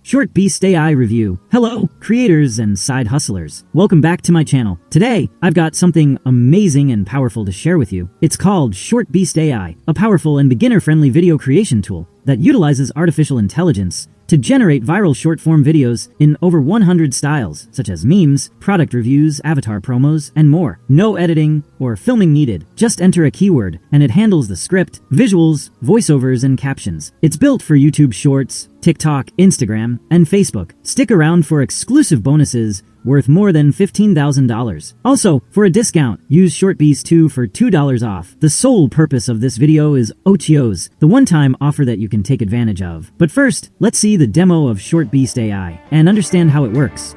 ShortBeast AI Review. Hello, creators and side hustlers. Welcome back to my channel. Today, I've got something amazing and powerful to share with you. It's called ShortBeast AI, a powerful and beginner-friendly video creation tool that utilizes artificial intelligence to generate viral short-form videos in over 100 styles, such as memes, product reviews, avatar promos, and more. No editing or filming needed. Just enter a keyword, and it handles the script, visuals, voiceovers, and captions. It's built for YouTube Shorts, TikTok, Instagram, and Facebook. Stick around for exclusive bonuses worth more than $15,000. Also, for a discount, use ShortBeast 2 for $2 off. The sole purpose of this video is OTOs, the one-time offer that you can take advantage of. But first, let's see the demo of ShortBeast AI and understand how it works.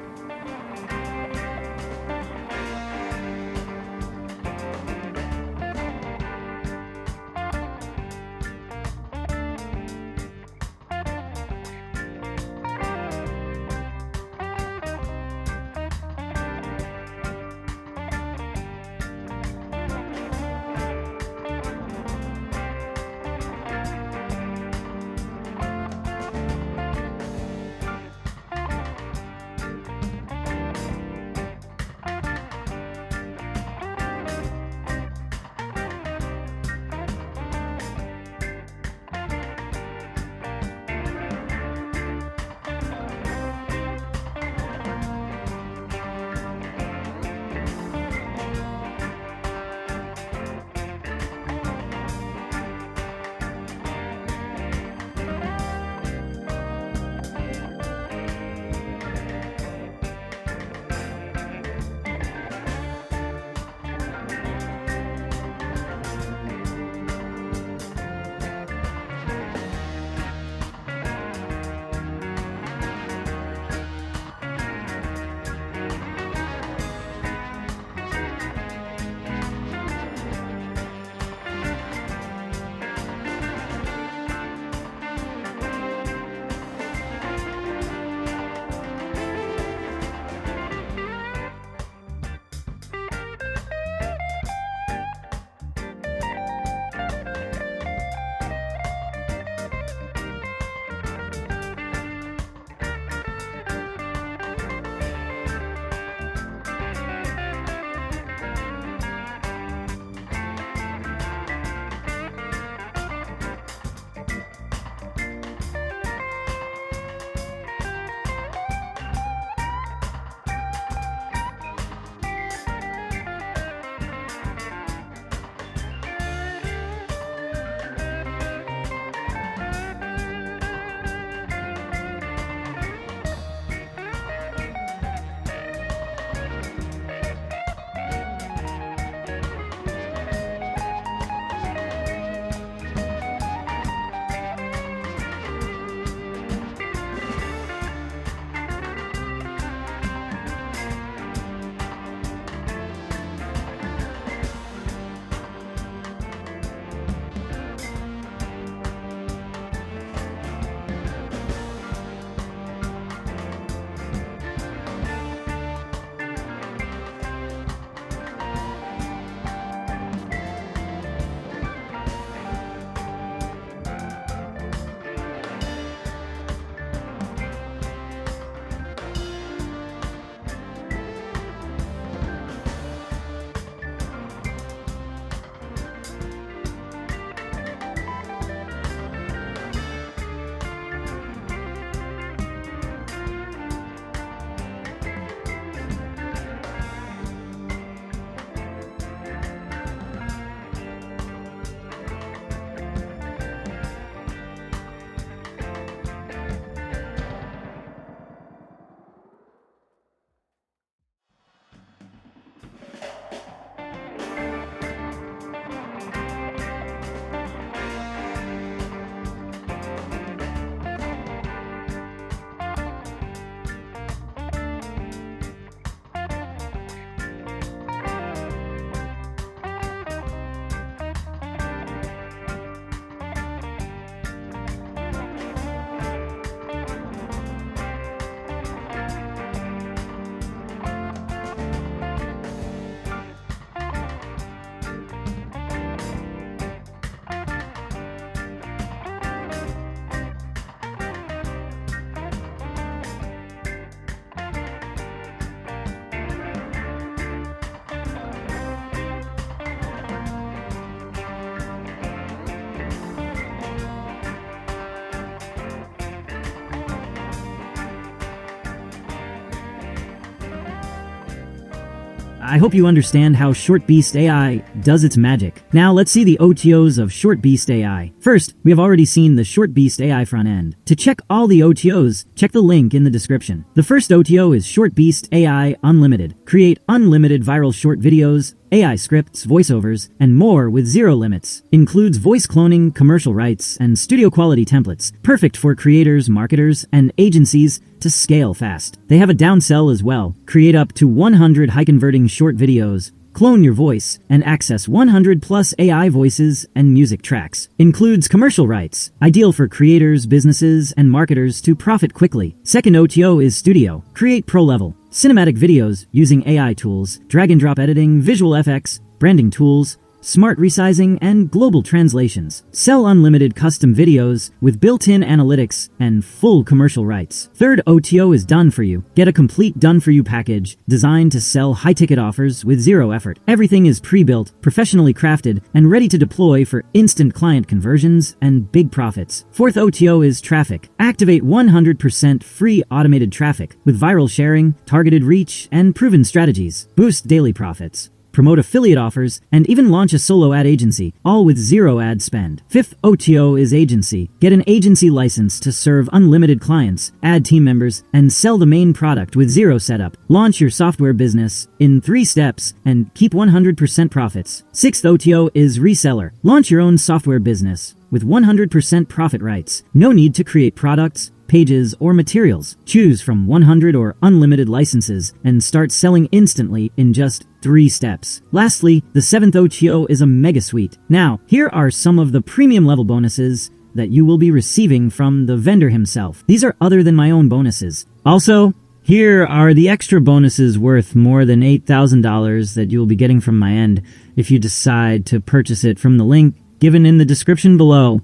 I hope you understand how ShortBeast AI does its magic. Now let's see the OTOs of ShortBeast AI. First, we have already seen the ShortBeast AI front end. To check all the OTOs, check the link in the description. The first OTO is ShortBeast AI Unlimited. Create unlimited viral short videos, AI scripts, voiceovers, and more with zero limits. Includes voice cloning, commercial rights, and studio quality templates. Perfect for creators, marketers, and agencies to scale fast. They have a downsell as well. Create up to 100 high-converting short videos, clone your voice, and access 100 plus AI voices and music tracks. Includes commercial rights, ideal for creators, businesses, and marketers to profit quickly. Second OTO is Studio. Create pro-level cinematic videos using AI tools, drag and drop editing, visual FX, branding tools, smart resizing, and global translations. Sell unlimited custom videos with built-in analytics and full commercial rights. Third OTO is Done For You. Get a complete Done For You package designed to sell high-ticket offers with zero effort. Everything is pre-built, professionally crafted, and ready to deploy for instant client conversions and big profits. Fourth OTO is Traffic. Activate 100% free automated traffic with viral sharing, targeted reach, and proven strategies. Boost daily profits. Promote affiliate offers, and even launch a solo ad agency, all with zero ad spend. Fifth OTO is Agency. Get an agency license to serve unlimited clients, add team members, and sell the main product with zero setup. Launch your software business in 3 steps and keep 100% profits. Sixth OTO is Reseller. Launch your own software business with 100% profit rights. No need to create products, pages, or materials. Choose from 100 or unlimited licenses and start selling instantly in just 3 steps. Lastly, the 7th OTO is a MegaSuite. Now, here are some of the premium level bonuses that you will be receiving from the vendor himself. These are other than my own bonuses. Also, here are the extra bonuses worth more than $8,000 that you'll be getting from my end if you decide to purchase it from the link given in the description below.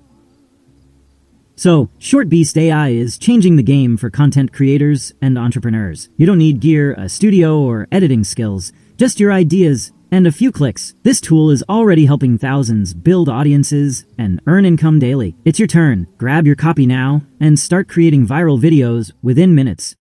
So, ShortBeast AI is changing the game for content creators and entrepreneurs. You don't need gear, a studio, or editing skills, just your ideas and a few clicks. This tool is already helping thousands build audiences and earn income daily. It's your turn. Grab your copy now and start creating viral videos within minutes.